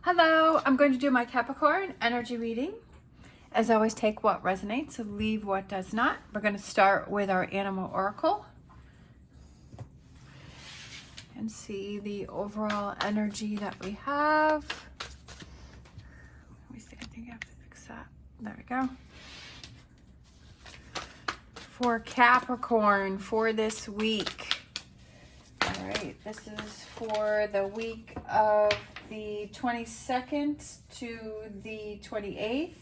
Hello, I'm going to do my Capricorn energy reading. As always, take what resonates, leave what does not. We're going to start with our animal oracle and see the overall energy that we have. Let me see, I think I have to fix that. There we go. For Capricorn for this week. All right, this is for the week of the 22nd to the 28th.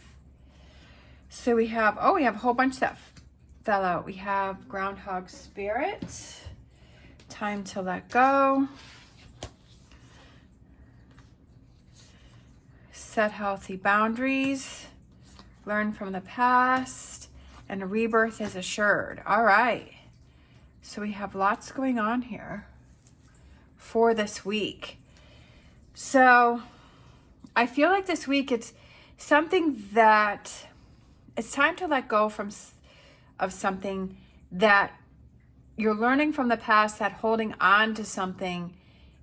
So we have a whole bunch that fell out. We have Groundhog Spirit, time to let go, set healthy boundaries, learn from the past, and a rebirth is assured. All right, so we have lots going on here for this week. So I feel like this week it's something that it's time to let go of something that you're learning from the past, that holding on to something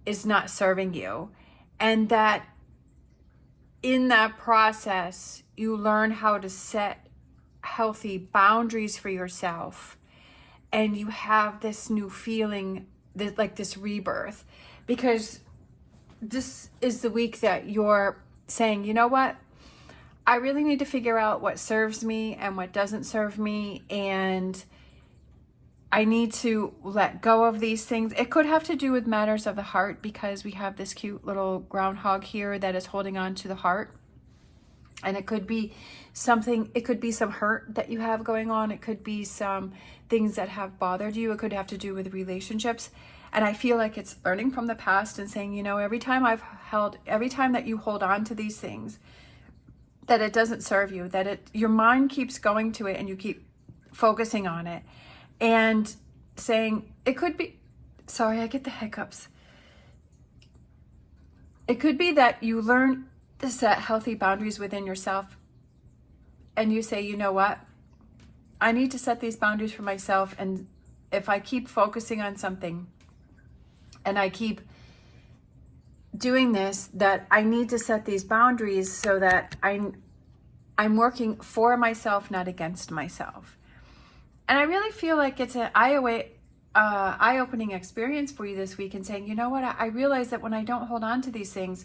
is not serving you, and that in that process you learn how to set healthy boundaries for yourself, and you have this new feeling, this rebirth, because this is the week that you're saying, you know what? I really need to figure out what serves me and what doesn't serve me, and I need to let go of these things. It could have to do with matters of the heart, because we have this cute little groundhog here that is holding on to the heart. And it could be something, it could be some hurt that you have going on. It could be some things that have bothered you. It could have to do with relationships. And I feel like it's learning from the past and saying, you know, every time that you hold on to these things, that it doesn't serve you, that your mind keeps going to it and you keep focusing on it and saying, it could be, sorry, I get the hiccups. It could be that you learn to set healthy boundaries within yourself and you say, you know what? I need to set these boundaries for myself. And if I keep focusing on something and I keep doing this, that I need to set these boundaries so that I'm working for myself, not against myself. And I really feel like it's an eye-opening experience for you this week, and saying, you know what, I realize that when I don't hold on to these things,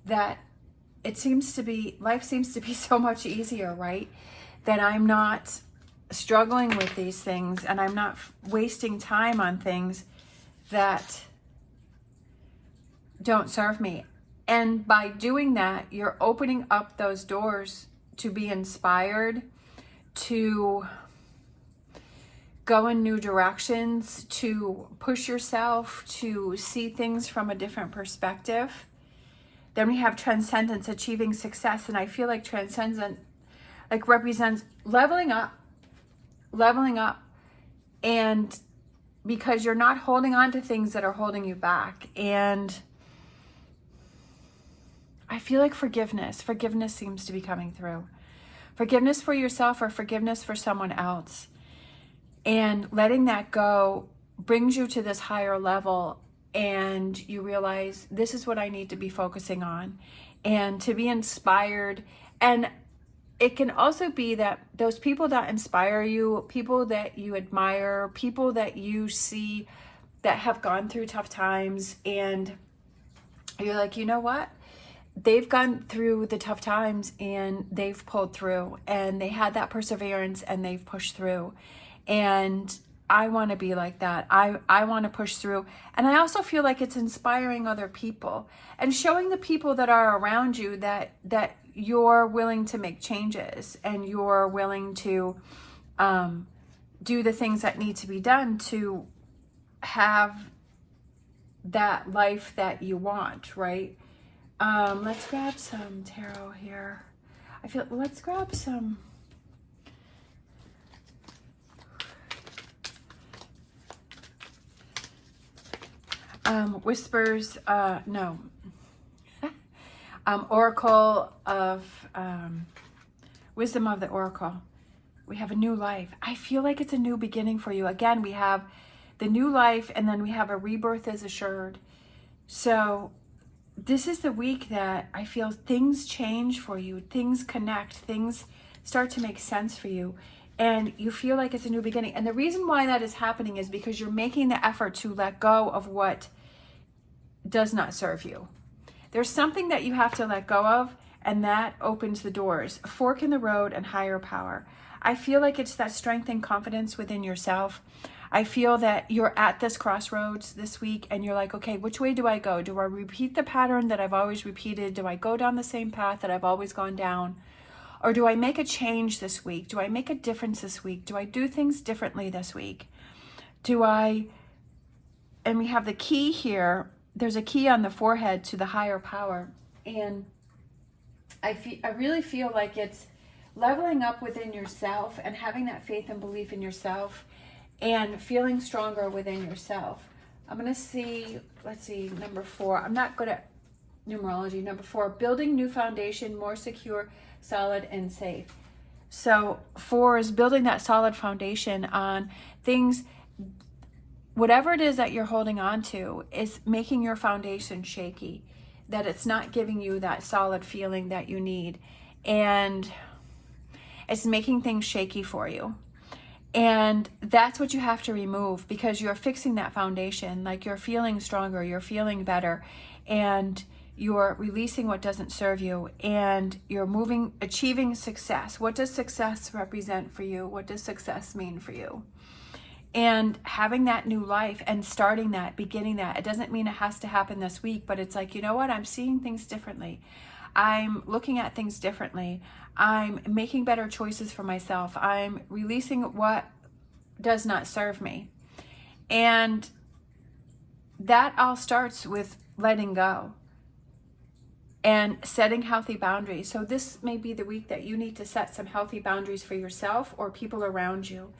that life seems to be so much easier, right? That I'm not struggling with these things, and I'm not wasting time on things that don't serve me. And by doing that, you're opening up those doors to be inspired, to go in new directions, to push yourself, to see things from a different perspective. Then we have transcendence, achieving success. And I feel like transcendence represents leveling up. And because you're not holding on to things that are holding you back. And I feel like forgiveness seems to be coming through. Forgiveness for yourself or forgiveness for someone else. And letting that go brings you to this higher level, and you realize this is what I need to be focusing on, and to be inspired. And it can also be that those people that inspire you, people that you admire, people that you see that have gone through tough times, and you're like, you know what? They've gone through the tough times and they've pulled through, and they had that perseverance and they've pushed through. And I want to be like that. I want to push through. And I also feel like it's inspiring other people and showing the people that are around you that you're willing to make changes, and you're willing to do the things that need to be done to have that life that you want, right? Let's grab some tarot here. Let's grab some. Whispers, no. Oracle of, Wisdom of the Oracle. We have a new life. I feel like it's a new beginning for you. Again, we have the new life, and then we have a rebirth is assured. So this is the week that I feel things change for you, things connect, things start to make sense for you, and you feel like it's a new beginning. And the reason why that is happening is because you're making the effort to let go of what does not serve you. There's something that you have to let go of, and that opens the doors. A fork in the road and higher power. I feel like it's that strength and confidence within yourself. I feel that you're at this crossroads this week and you're like, okay, which way do I go? Do I repeat the pattern that I've always repeated? Do I go down the same path that I've always gone down? Or do I make a change this week? Do I make a difference this week? Do I do things differently this week? And we have the key here. There's a key on the forehead to the higher power. And I really feel like it's leveling up within yourself and having that faith and belief in yourself and feeling stronger within yourself. I'm going to see, let's see, number 4. I'm not good at numerology. Number 4, building new foundation, more secure, solid, and safe. So 4 is building that solid foundation on things. Whatever it is that you're holding on to is making your foundation shaky, that it's not giving you that solid feeling that you need. And it's making things shaky for you. And that's what you have to remove, because you're fixing that foundation. Like, you're feeling stronger, you're feeling better, and you're releasing what doesn't serve you, and you're achieving success. What does success represent for you? What does success mean for you? And having that new life and starting that, beginning that, it doesn't mean it has to happen this week, but it's like, you know what? I'm seeing things differently. I'm looking at things differently. I'm making better choices for myself. I'm releasing what does not serve me. And that all starts with letting go and setting healthy boundaries. So this may be the week that you need to set some healthy boundaries for yourself or people around you.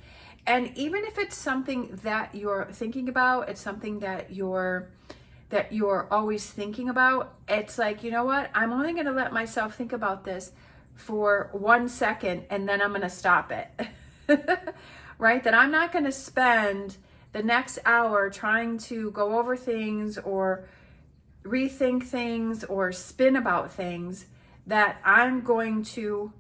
And even if it's something that you're thinking about, it's something that you're always thinking about, it's like, you know what? I'm only going to let myself think about this for 1 second, and then I'm going to stop it. Right? That I'm not going to spend the next hour trying to go over things or rethink things or spin about things. That I'm going to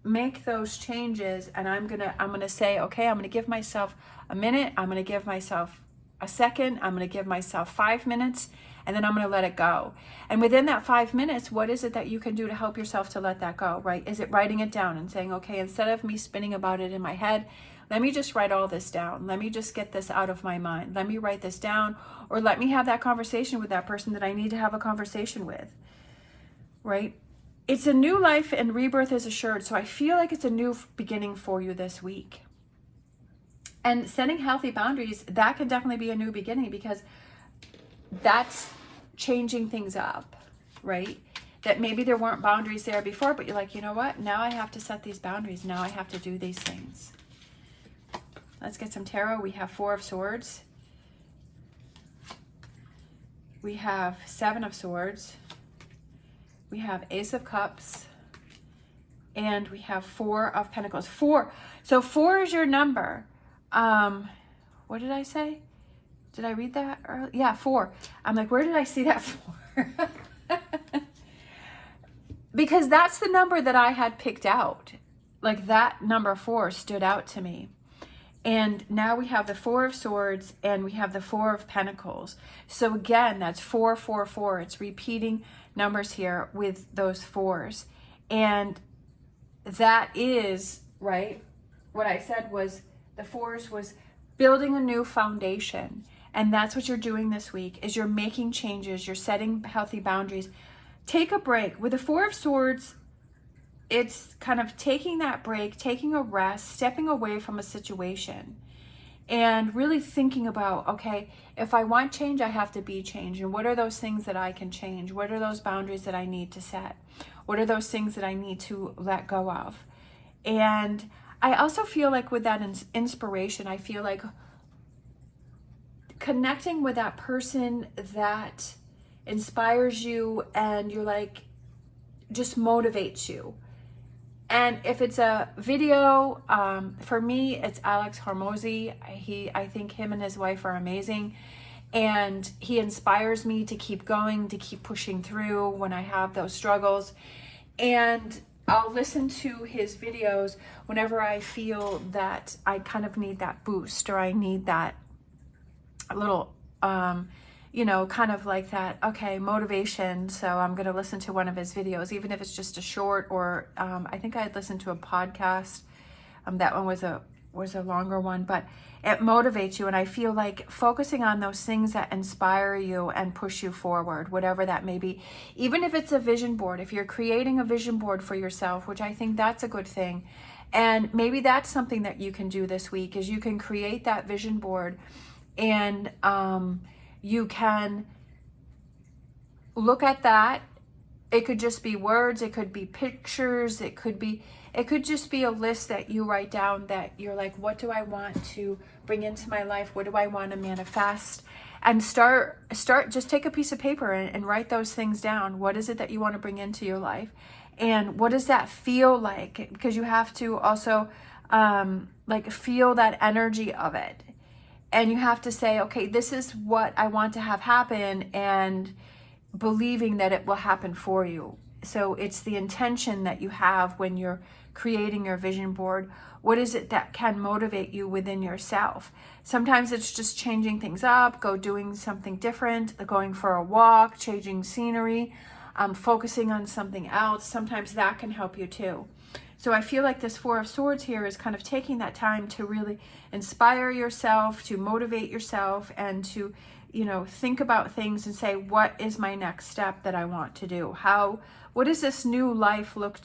make those changes, and I'm gonna say, okay, I'm gonna give myself a minute, I'm gonna give myself a second, I'm gonna give myself 5 minutes, and then I'm gonna let it go. And within that 5 minutes, what is it that you can do to help yourself to let that go, right? Is it writing it down and saying, okay, instead of me spinning about it in my head, let me just write all this down. Let me just get this out of my mind. Let me write this down, or let me have that conversation with that person that I need to have a conversation with, right? It's a new life and rebirth is assured. So I feel like it's a new beginning for you this week. And setting healthy boundaries, that can definitely be a new beginning, because that's changing things up, right? That maybe there weren't boundaries there before, but you're like, you know what? Now I have to set these boundaries. Now I have to do these things. Let's get some tarot. We have 4 of Swords. We have 7 of Swords. We have Ace of Cups, and we have 4 of Pentacles. 4. So 4 is your number. What did I say? Did I read that earlier? Yeah, 4. I'm like, where did I see that 4? Because that's the number that I had picked out. Like, that number 4 stood out to me. And now we have the 4 of Swords and we have the 4 of Pentacles. So again, that's 4, 4, 4. It's repeating numbers here with those 4s. And that is, right, what I said was the 4s was building a new foundation. And that's what you're doing this week, is you're making changes. You're setting healthy boundaries. Take a break. With the 4 of Swords, it's kind of taking that break, taking a rest, stepping away from a situation, and really thinking about, okay, if I want change, I have to be change. And what are those things that I can change? What are those boundaries that I need to set? What are those things that I need to let go of? And I also feel like with that inspiration, I feel like connecting with that person that inspires you and you're like, just motivates you. And if it's a video, for me, it's Alex Hormozy. I think him and his wife are amazing. And he inspires me to keep going, to keep pushing through when I have those struggles. And I'll listen to his videos whenever I feel that I kind of need that boost, or I need that little, you know, kind of like that, okay, motivation. So I'm going to listen to one of his videos, even if it's just a short, or I think I had listened to a podcast. That one was a longer one, but it motivates you. And I feel like focusing on those things that inspire you and push you forward, whatever that may be, even if it's a vision board, if you're creating a vision board for yourself, which I think that's a good thing. And maybe that's something that you can do this week, is you can create that vision board, and you can look at that. It could just be words, it could be pictures, it could just be a list that you write down, that you're like, what do I want to bring into my life? What do I want to manifest? And start, just take a piece of paper and write those things down. What is it that you want to bring into your life? And what does that feel like? Because you have to also like feel that energy of it. And you have to say, okay, this is what I want to have happen, and believing that it will happen for you. So it's the intention that you have when you're creating your vision board. What is it that can motivate you within yourself? Sometimes it's just changing things up, doing something different, going for a walk, changing scenery, focusing on something else. Sometimes that can help you too. So I feel like this Four of Swords here is kind of taking that time to really inspire yourself, to motivate yourself, and to, you know, think about things and say, what is my next step that I want to do? What does this new life look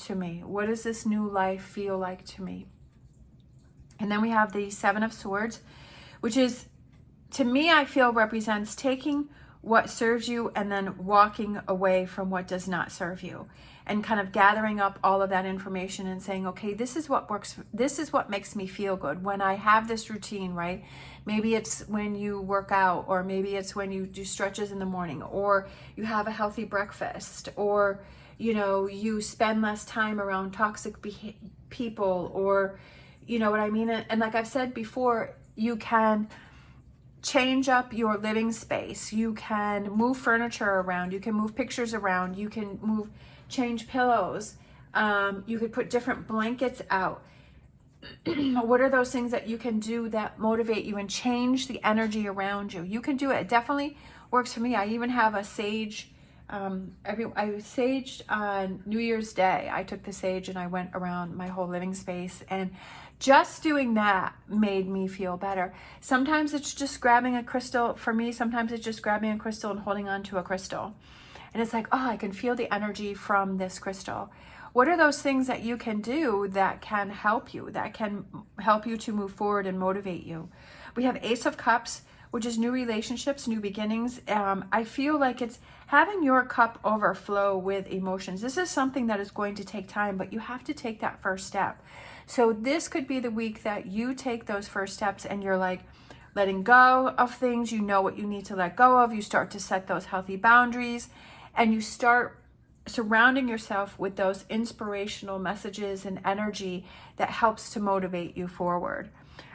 to me? What does this new life feel like to me? And then we have the Seven of Swords, which is, to me, I feel represents taking what serves you and then walking away from what does not serve you, and kind of gathering up all of that information and saying, okay, this is what works. This is what makes me feel good when I have this routine, right? Maybe it's when you work out, or maybe it's when you do stretches in the morning, or you have a healthy breakfast, or, you know, you spend less time around toxic people, or, you know what I mean? And like I've said before, you can change up your living space. You can move furniture around. You can move pictures around. You can change pillows. You could put different blankets out. What are those things that you can do that motivate you and change the energy around you? You can do it. It definitely works for me. I even have a sage. I saged on New Year's Day. I took the sage and I went around my whole living space, and just doing that made me feel better. Sometimes it's just grabbing a crystal. For me, sometimes it's just grabbing a crystal and holding on to a crystal. And it's like, oh, I can feel the energy from this crystal. What are those things that you can do that can help you, to move forward and motivate you? We have Ace of Cups, which is new relationships, new beginnings. I feel like it's having your cup overflow with emotions. This is something that is going to take time, but you have to take that first step. So this could be the week that you take those first steps, and you're like letting go of things. You know what you need to let go of. You start to set those healthy boundaries, and you start surrounding yourself with those inspirational messages and energy that helps to motivate you forward.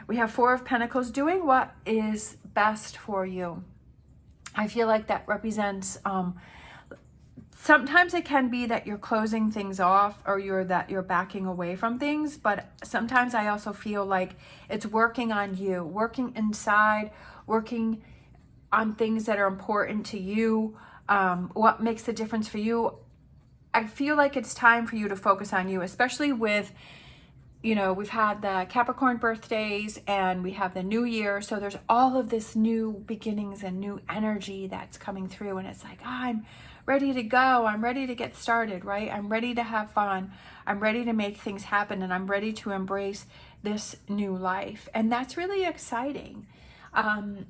We have Four of Pentacles, doing what is best for you. I feel like that represents, sometimes it can be that you're closing things off, or you're backing away from things, but sometimes I also feel like it's working on you, working inside, working on things that are important to you, what makes a difference for you. I feel like it's time for you to focus on you, especially with, you know, we've had the Capricorn birthdays and we have the new year. So there's all of this new beginnings and new energy that's coming through. And it's like, oh, I'm ready to go. I'm ready to get started, right? I'm ready to have fun. I'm ready to make things happen. And I'm ready to embrace this new life. And that's really exciting. And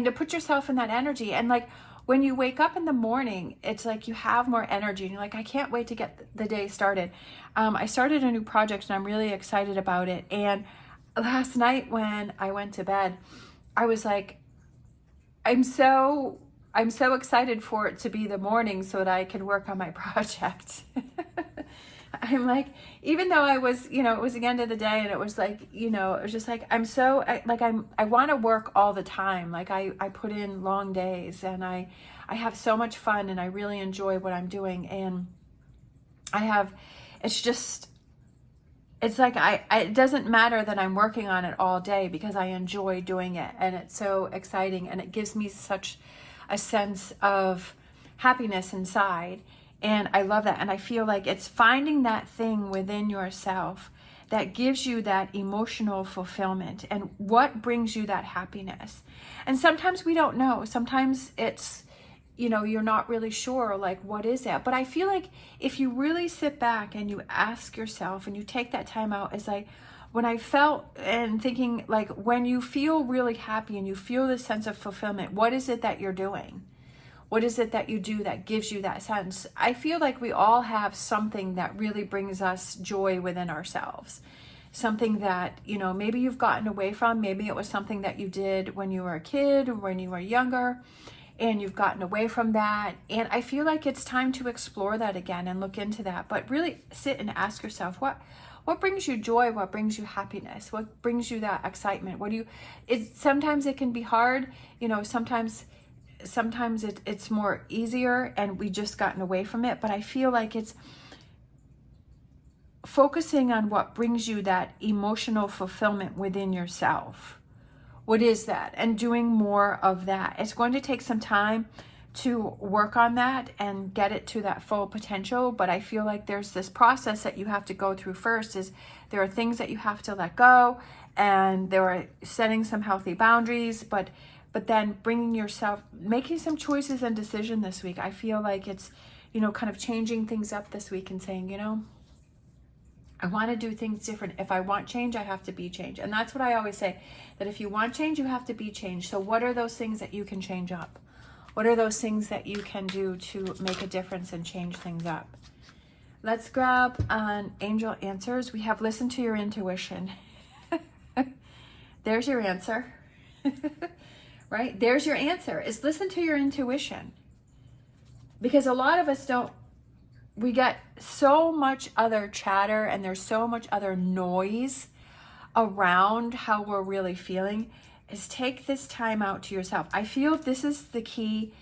to put yourself in that energy. And like, when you wake up in the morning, it's like you have more energy, and you're like, I can't wait to get the day started. I started a new project and I'm really excited about it. And last night when I went to bed, I was like, I'm so excited for it to be the morning so that I can work on my project. I'm like, even though I was, you know, it was the end of the day and it was like, you know, it was just like, I want to work all the time. Like I put in long days and I have so much fun and I really enjoy what I'm doing. And it's just, it's like, it doesn't matter that I'm working on it all day because I enjoy doing it. And it's so exciting and it gives me such a sense of happiness inside. And I love that. And I feel like it's finding that thing within yourself that gives you that emotional fulfillment and what brings you that happiness. And sometimes we don't know. Sometimes it's, you know, you're not really sure, like, what is that? But I feel like if you really sit back and you ask yourself and you take that time out, as when I felt and thinking, like, when you feel really happy and you feel this sense of fulfillment, what is it that you're doing? What is it that you do that gives you that sense? I feel like we all have something that really brings us joy within ourselves. Something that, you know, maybe you've gotten away from. Maybe it was something that you did when you were a kid or when you were younger, and you've gotten away from that. And I feel like it's time to explore that again and look into that. But really sit and ask yourself, what brings you joy? What brings you happiness? What brings you that excitement? Sometimes it can be hard, you know, sometimes it's more easier and we just gotten away from it. But I feel like it's focusing on what brings you that emotional fulfillment within yourself. What is that? And doing more of that. It's going to take some time to work on that and get it to that full potential. But I feel like there's this process that you have to go through first. Is there are things that you have to let go, and there are setting some healthy boundaries, but then making some choices and decision this week. I feel like it's, you know, kind of changing things up this week and saying, you know, I want to do things different. If I want change, I have to be change. And that's what I always say, that if you want change, you have to be change. So what are those things that you can change up? What are those things that you can do to make a difference and change things up? Let's grab an angel answers. We have listen to your intuition. There's your answer. Right? There's your answer, is listen to your intuition. Because a lot of us we get so much other chatter and there's so much other noise around how we're really feeling, is take this time out to yourself. I feel this is the key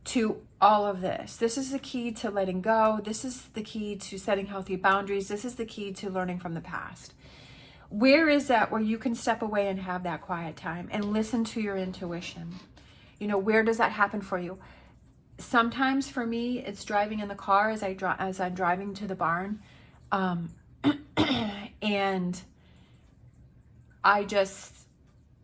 to all of this. This is the key to letting go. This is the key to setting healthy boundaries. This is the key to learning from the past. Where is that where you can step away and have that quiet time and listen to your intuition? You know, where does that happen for you? Sometimes for me, it's driving in the car as I'm driving to the barn. And I just,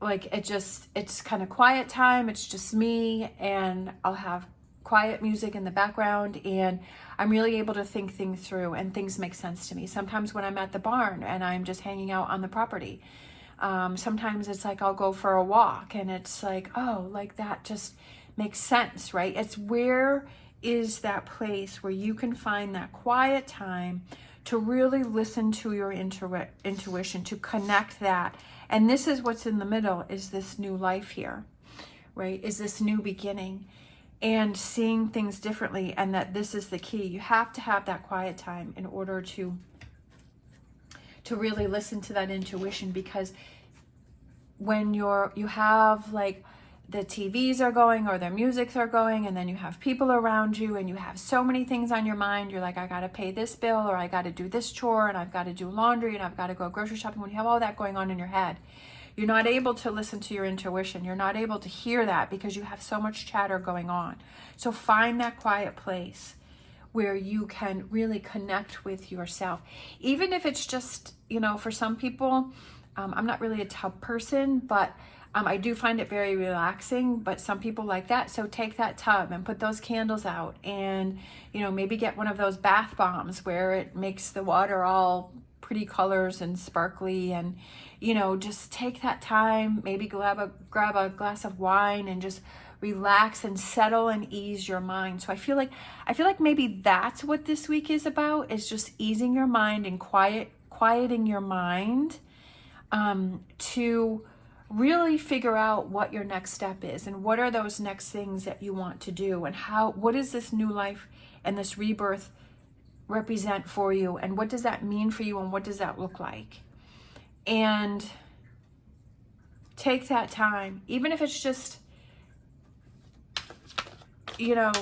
like, it's kind of quiet time. It's just me, and I'll have quiet music in the background, and I'm really able to think things through and things make sense to me. Sometimes when I'm at the barn and I'm just hanging out on the property, sometimes it's like I'll go for a walk and it's like, oh, like that just makes sense, right? It's where is that place where you can find that quiet time to really listen to your intuition, to connect that. And this is what's in the middle, is this new life here, right? Is this new beginning and seeing things differently, and that this is the key. You have to have that quiet time in order to really listen to that intuition, because when you have, like, the TVs are going or their musics are going, and then you have people around you and you have so many things on your mind. You're like, I got to pay this bill, or I got to do this chore, and I've got to do laundry, and I've got to go grocery shopping. When you have all that going on in your head, you're not able to listen to your intuition. You're not able to hear that because you have so much chatter going on. So find that quiet place where you can really connect with yourself. Even if it's just, you know, for some people, I'm not really a tub person, but I do find it very relaxing, but some people like that. So take that tub and put those candles out, and, you know, maybe get one of those bath bombs where it makes the water all pretty colors and sparkly, and, you know, just take that time, maybe grab a glass of wine and just relax and settle and ease your mind. So I feel like maybe that's what this week is about, is just easing your mind and quieting your mind, to really figure out what your next step is, and what are those next things that you want to do, and what is this new life and this rebirth represent for you, and what does that mean for you, and what does that look like? And take that time, even if it's just, you know,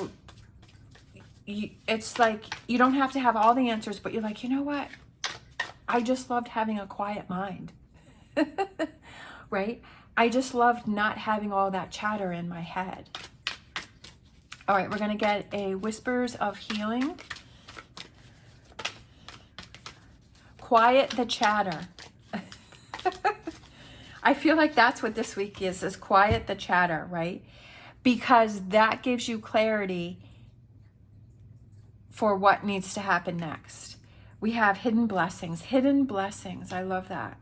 it's like you don't have to have all the answers, but you're like, you know what? I just loved having a quiet mind, right? I just loved not having all that chatter in my head. All right, we're going to get a Whispers of Healing. Quiet the chatter. I feel like that's what this week is quiet the chatter, right? Because that gives you clarity for what needs to happen next. We have hidden blessings. Hidden blessings. I love that.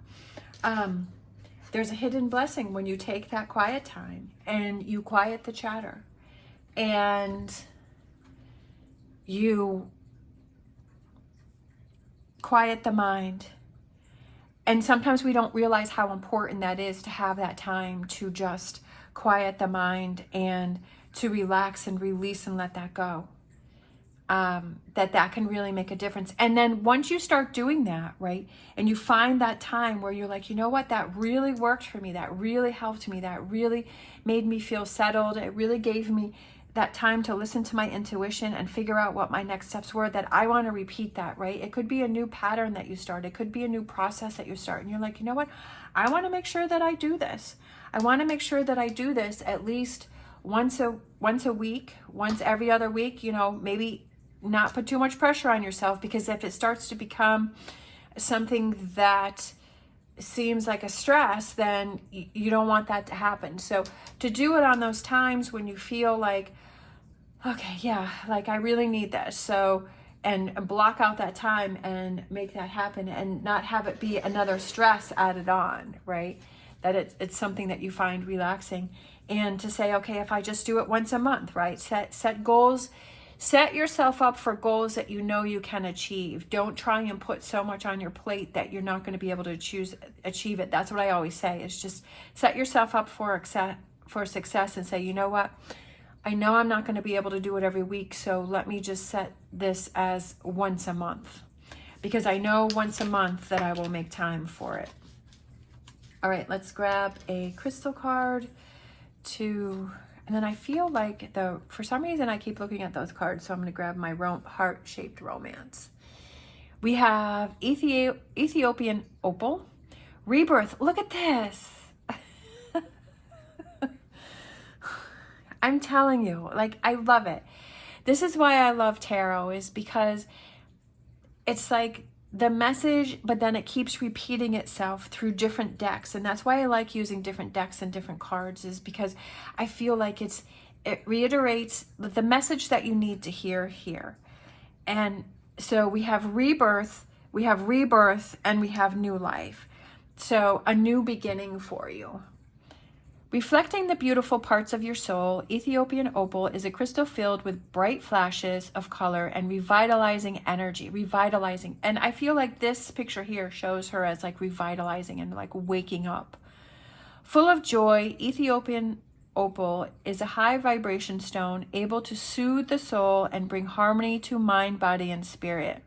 There's a hidden blessing when you take that quiet time and you quiet the chatter and you quiet the mind. And sometimes we don't realize how important that is, to have that time to just quiet the mind and to relax and release and let that go. That can really make a difference. And then once you start doing that, right, and you find that time where you're like, you know what, that really worked for me, that really helped me, that really made me feel settled, it really gave me that time to listen to my intuition and figure out what my next steps were, that I want to repeat that, right? It could be a new pattern that you start. It could be a new process that you start. And you're like, you know what? I want to make sure that I do this. I want to make sure that I do this at least once a week, once every other week, you know, maybe not put too much pressure on yourself, because if it starts to become something that seems like a stress, then you don't want that to happen. So to do it on those times when you feel like, okay, yeah, like I really need this. So, and block out that time and make that happen, and not have it be another stress added on, right? That it's something that you find relaxing. And to say, okay, if I just do it once a month, right? Set goals. Set yourself up for goals that you know you can achieve. Don't try and put so much on your plate that you're not going to be able to achieve it. That's what I always say, is just set yourself up for success and say, you know what? I know I'm not going to be able to do it every week, so let me just set this as once a month, because I know once a month that I will make time for it. All right, let's grab a crystal card and then I feel like for some reason I keep looking at those cards, so I'm going to grab my heart-shaped romance. We have Ethiopian opal, rebirth. Look at this. I'm telling you, like, I love it. This is why I love tarot, is because it's like the message, but then it keeps repeating itself through different decks. And that's why I like using different decks and different cards, is because I feel like it reiterates the message that you need to hear here. And so we have rebirth, and we have new life. So a new beginning for you. Reflecting the beautiful parts of your soul, Ethiopian opal is a crystal filled with bright flashes of color and revitalizing energy. Revitalizing. And I feel like this picture here shows her as like revitalizing and like waking up. Full of joy, Ethiopian opal is a high vibration stone able to soothe the soul and bring harmony to mind, body, and spirit.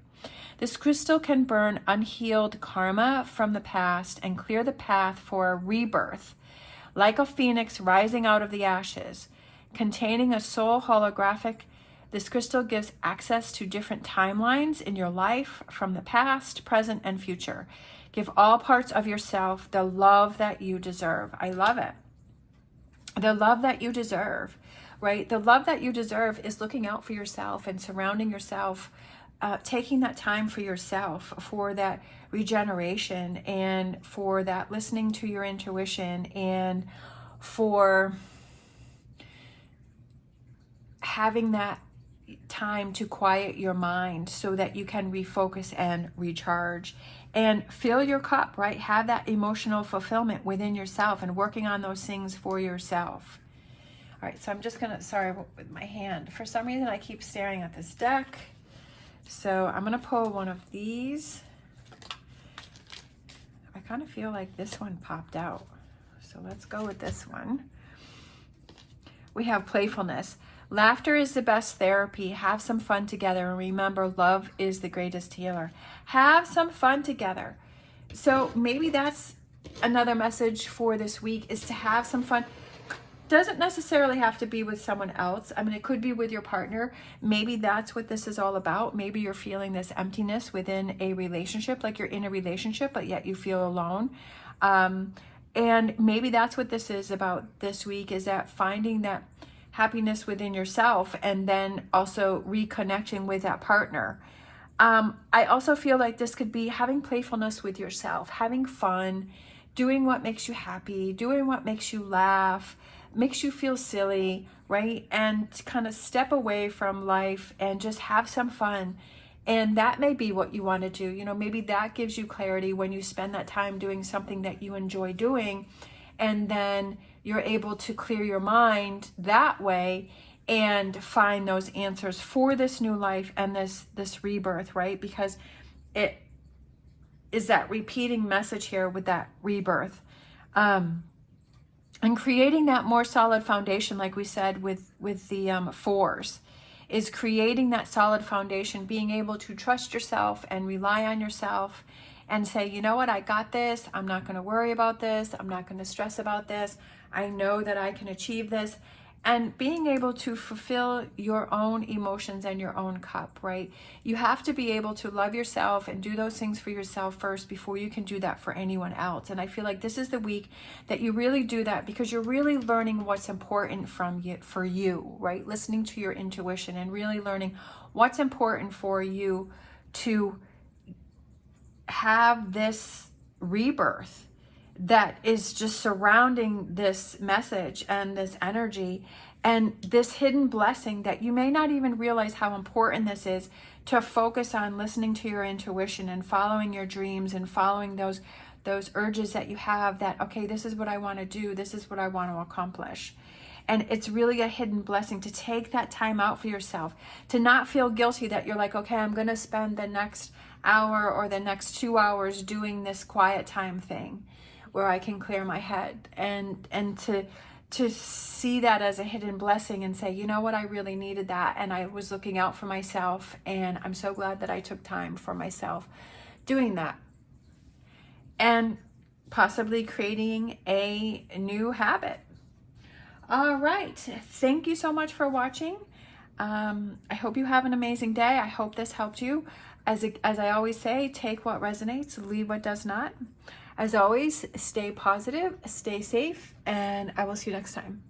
This crystal can burn unhealed karma from the past and clear the path for a rebirth. Like a phoenix rising out of the ashes, containing a soul holographic, this crystal gives access to different timelines in your life from the past, present, and future. Give all parts of yourself the love that you deserve. I love it. The love that you deserve, right? The love that you deserve is looking out for yourself and surrounding yourself, taking that time for yourself, for that regeneration, and for that listening to your intuition, and for having that time to quiet your mind so that you can refocus and recharge and fill your cup, right? Have that emotional fulfillment within yourself and working on those things for yourself. All right, so I'm just gonna, sorry, with my hand. For some reason, I keep staring at this deck. So I'm gonna pull one of these. I kind of feel like this one popped out. So let's go with this one. We have playfulness. Laughter is the best therapy. Have some fun together. And remember, love is the greatest healer. Have some fun together. So maybe that's another message for this week, is to have some fun. Doesn't necessarily have to be with someone else. I mean, it could be with your partner. Maybe that's what this is all about. Maybe you're feeling this emptiness within a relationship, like you're in a relationship, but yet you feel alone. And maybe that's what this is about this week, is that finding that happiness within yourself and then also reconnecting with that partner. I also feel like this could be having playfulness with yourself, having fun, doing what makes you happy, doing what makes you laugh, makes you feel silly, right? And kind of step away from life and just have some fun. And that may be what you want to do. You know, maybe that gives you clarity when you spend that time doing something that you enjoy doing. And then you're able to clear your mind that way and find those answers for this new life and this rebirth, right? Because it is that repeating message here with that rebirth. And creating that more solid foundation, like we said with the fours, is creating that solid foundation, being able to trust yourself and rely on yourself and say, you know what, I got this. I'm not going to worry about this. I'm not going to stress about this. I know that I can achieve this. And being able to fulfill your own emotions and your own cup, right? You have to be able to love yourself and do those things for yourself first before you can do that for anyone else. And I feel like this is the week that you really do that, because you're really learning what's important for you, right? Listening to your intuition and really learning what's important for you to have this rebirth that is just surrounding this message and this energy and this hidden blessing that you may not even realize how important this is, to focus on listening to your intuition and following your dreams and following those urges that you have, that, okay, this is what I want to do. This is what I want to accomplish. And it's really a hidden blessing to take that time out for yourself, to not feel guilty that you're like, okay, I'm going to spend the next hour or the next 2 hours doing this quiet time thing where I can clear my head, and to see that as a hidden blessing and say, you know what, I really needed that, and I was looking out for myself, and I'm so glad that I took time for myself doing that, and possibly creating a new habit. All right, thank you so much for watching. I hope you have an amazing day. I hope this helped you. As I always say, take what resonates, leave what does not. As always, stay positive, stay safe, and I will see you next time.